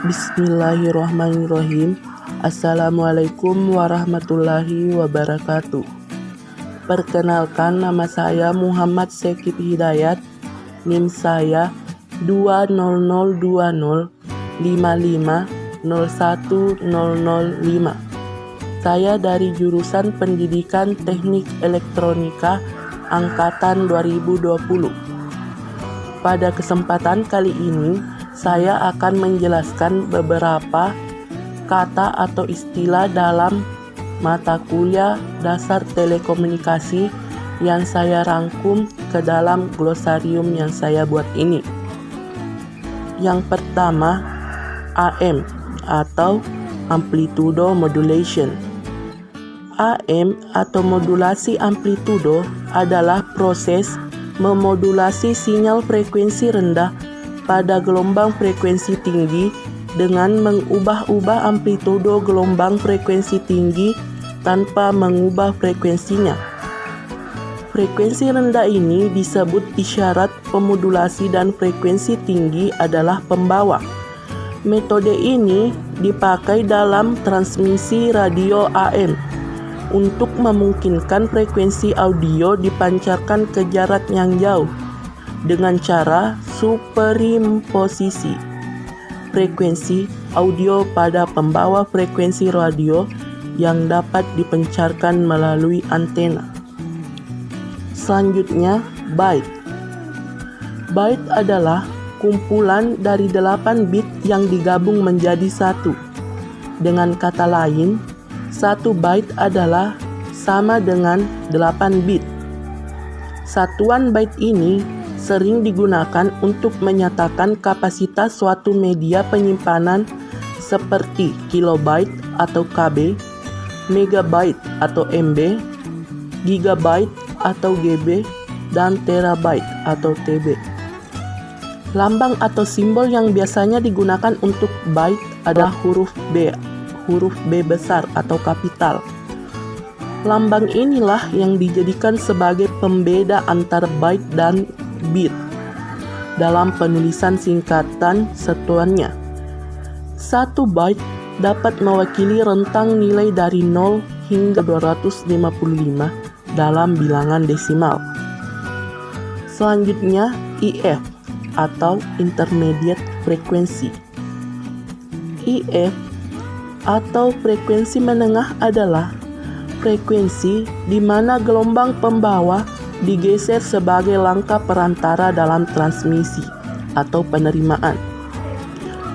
Bismillahirrahmanirrahim. Assalamualaikum warahmatullahi wabarakatuh. Perkenalkan, nama saya Muhammad Sekip Hidayat. NIM saya 2002055010005. Saya dari jurusan Pendidikan Teknik Elektronika Angkatan 2020. Pada kesempatan kali ini, saya akan menjelaskan beberapa kata atau istilah dalam mata kuliah dasar telekomunikasi yang saya rangkum ke dalam glosarium yang saya buat ini. Yang pertama, AM atau Amplitudo Modulation. AM atau modulasi amplitudo adalah proses memodulasi sinyal frekuensi rendah pada gelombang frekuensi tinggi dengan mengubah-ubah amplitudo gelombang frekuensi tinggi tanpa mengubah frekuensinya. Frekuensi rendah ini disebut isyarat pemodulasi dan frekuensi tinggi adalah pembawa. Metode ini dipakai dalam transmisi radio AM untuk memungkinkan frekuensi audio dipancarkan ke jarak yang jauh dengan cara superimposisi frekuensi audio pada pembawa frekuensi radio yang dapat dipancarkan melalui antena. Selanjutnya, byte. Byte adalah kumpulan dari 8 bit yang digabung menjadi satu. Dengan kata lain, 1 byte adalah sama dengan 8 bit. Satuan byte ini sering digunakan untuk menyatakan kapasitas suatu media penyimpanan seperti kilobyte atau KB, megabyte atau MB, gigabyte atau GB, dan terabyte atau TB. Lambang atau simbol yang biasanya digunakan untuk byte adalah huruf B besar atau kapital. Lambang inilah yang dijadikan sebagai pembeda antara byte dan bit dalam penulisan singkatan satuannya. 1 byte dapat mewakili rentang nilai dari 0 hingga 255 dalam bilangan desimal. Selanjutnya, IF atau Intermediate Frequency. IF atau frekuensi menengah adalah frekuensi di mana gelombang pembawa digeser sebagai langkah perantara dalam transmisi atau penerimaan.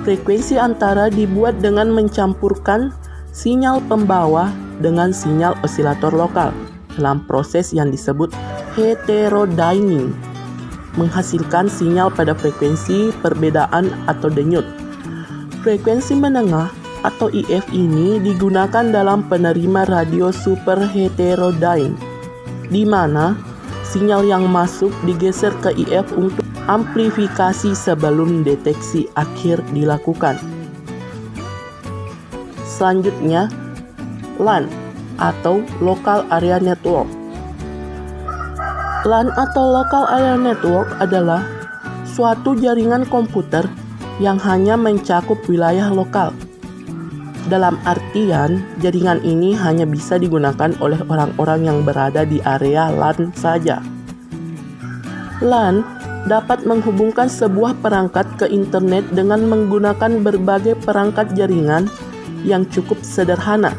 Frekuensi antara dibuat dengan mencampurkan sinyal pembawa dengan sinyal osilator lokal dalam proses yang disebut heterodyning, menghasilkan sinyal pada frekuensi perbedaan atau denyut. Frekuensi menengah atau IF ini digunakan dalam penerima radio super heterodyne, di mana sinyal yang masuk digeser ke IF untuk amplifikasi sebelum deteksi akhir dilakukan. Selanjutnya, LAN atau Local Area Network. LAN atau Local Area Network adalah suatu jaringan komputer yang hanya mencakup wilayah lokal. Dalam artian, jaringan ini hanya bisa digunakan oleh orang-orang yang berada di area LAN saja. LAN dapat menghubungkan sebuah perangkat ke internet dengan menggunakan berbagai perangkat jaringan yang cukup sederhana,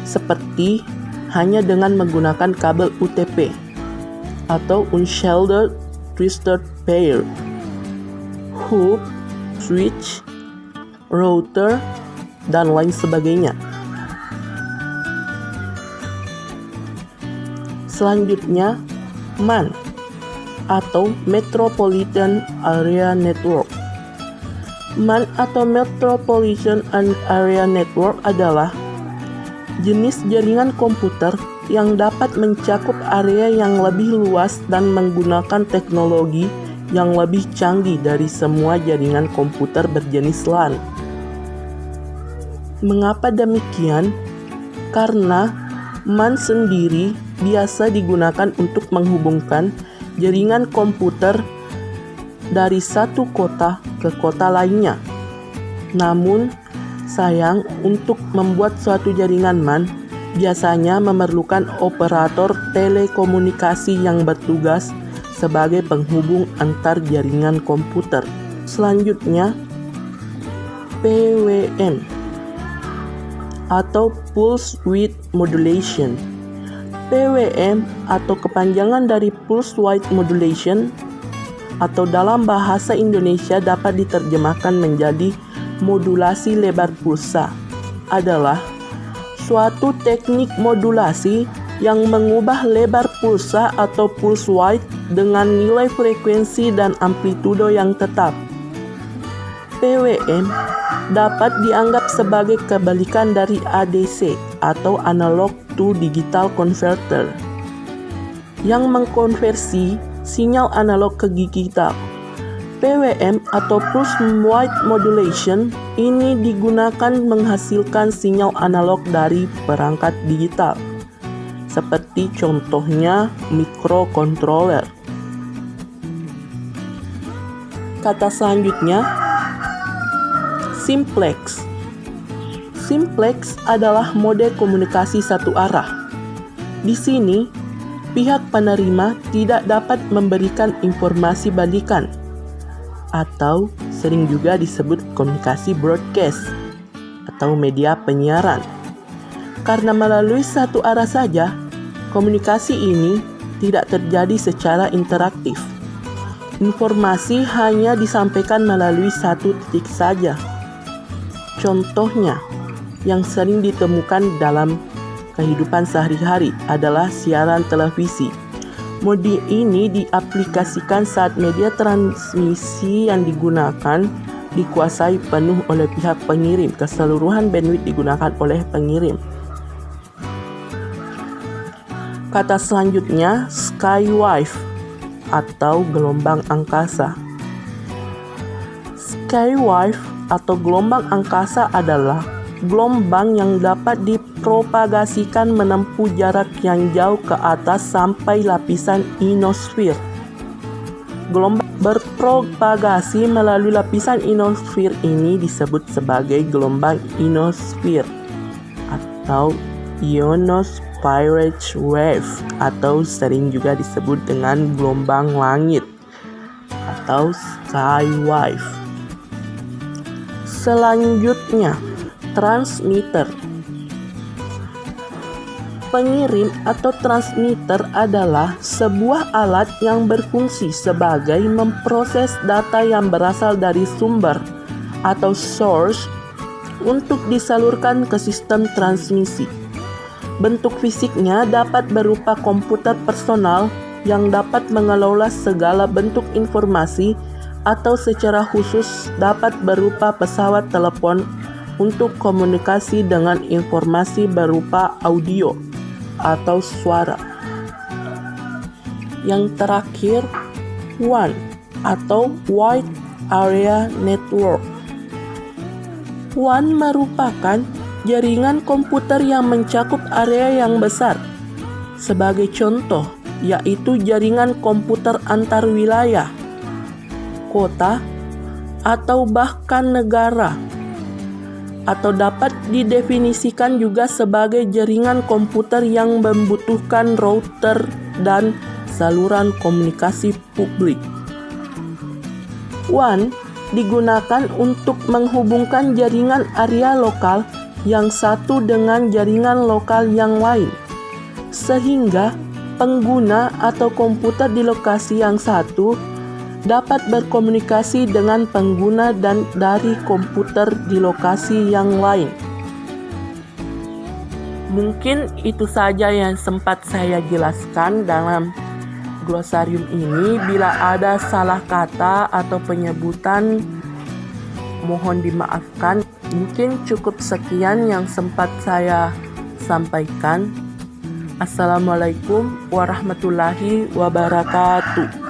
seperti hanya dengan menggunakan kabel UTP atau Unshielded Twisted Pair, hub, switch, router, dan lain sebagainya. Selanjutnya, MAN atau Metropolitan Area Network. MAN atau Metropolitan Area Network adalah jenis jaringan komputer yang dapat mencakup area yang lebih luas dan menggunakan teknologi yang lebih canggih dari semua jaringan komputer berjenis LAN. Mengapa demikian? Karena MAN sendiri biasa digunakan untuk menghubungkan jaringan komputer dari satu kota ke kota lainnya. Namun, sayang, untuk membuat suatu jaringan MAN biasanya memerlukan operator telekomunikasi yang bertugas sebagai penghubung antar jaringan komputer. Selanjutnya, PWM atau Pulse Width Modulation. PWM atau kepanjangan dari Pulse Width Modulation atau dalam bahasa Indonesia dapat diterjemahkan menjadi modulasi lebar pulsa, adalah suatu teknik modulasi yang mengubah lebar pulsa atau pulse width dengan nilai frekuensi dan amplitudo yang tetap. PWM dapat dianggap sebagai kebalikan dari ADC atau analog to digital converter yang mengkonversi sinyal analog ke digital. PWM atau Pulse Width Modulation ini digunakan menghasilkan sinyal analog dari perangkat digital, seperti contohnya microcontroller. Kata selanjutnya, simplex. Simplex adalah mode komunikasi satu arah. Di sini, pihak penerima tidak dapat memberikan informasi balikan, atau sering juga disebut komunikasi broadcast atau media penyiaran. Karena melalui satu arah saja, komunikasi ini tidak terjadi secara interaktif. Informasi hanya disampaikan melalui satu titik saja. Contohnya, yang sering ditemukan dalam kehidupan sehari-hari adalah siaran televisi. Mode ini diaplikasikan saat media transmisi yang digunakan dikuasai penuh oleh pihak pengirim. Keseluruhan bandwidth digunakan oleh pengirim. Kata selanjutnya, skywave atau gelombang angkasa. Skywave atau gelombang angkasa adalah gelombang yang dapat dipropagasikan menempuh jarak yang jauh ke atas sampai lapisan ionosfer. Gelombang berpropagasi melalui lapisan ionosfer ini disebut sebagai gelombang ionosfer atau ionospheric wave, atau sering juga disebut dengan gelombang langit atau skywave. Selanjutnya, transmitter. Pengirim atau transmitter adalah sebuah alat yang berfungsi sebagai memproses data yang berasal dari sumber atau source untuk disalurkan ke sistem transmisi. Bentuk fisiknya dapat berupa komputer personal yang dapat mengelola segala bentuk informasi, atau secara khusus dapat berupa pesawat telepon untuk komunikasi dengan informasi berupa audio atau suara. Yang terakhir, WAN atau Wide Area Network. WAN merupakan jaringan komputer yang mencakup area yang besar. Sebagai contoh, yaitu jaringan komputer antar wilayah, kota, atau bahkan negara. Atau dapat didefinisikan juga sebagai jaringan komputer yang membutuhkan router dan saluran komunikasi publik. WAN digunakan untuk menghubungkan jaringan area lokal yang satu dengan jaringan lokal yang lain, sehingga pengguna atau komputer di lokasi yang satu dapat berkomunikasi dengan pengguna dan dari komputer di lokasi yang lain. Mungkin itu saja yang sempat saya jelaskan dalam glosarium ini. Bila ada salah kata atau penyebutan, mohon dimaafkan. Mungkin cukup sekian yang sempat saya sampaikan. Assalamualaikum warahmatullahi wabarakatuh.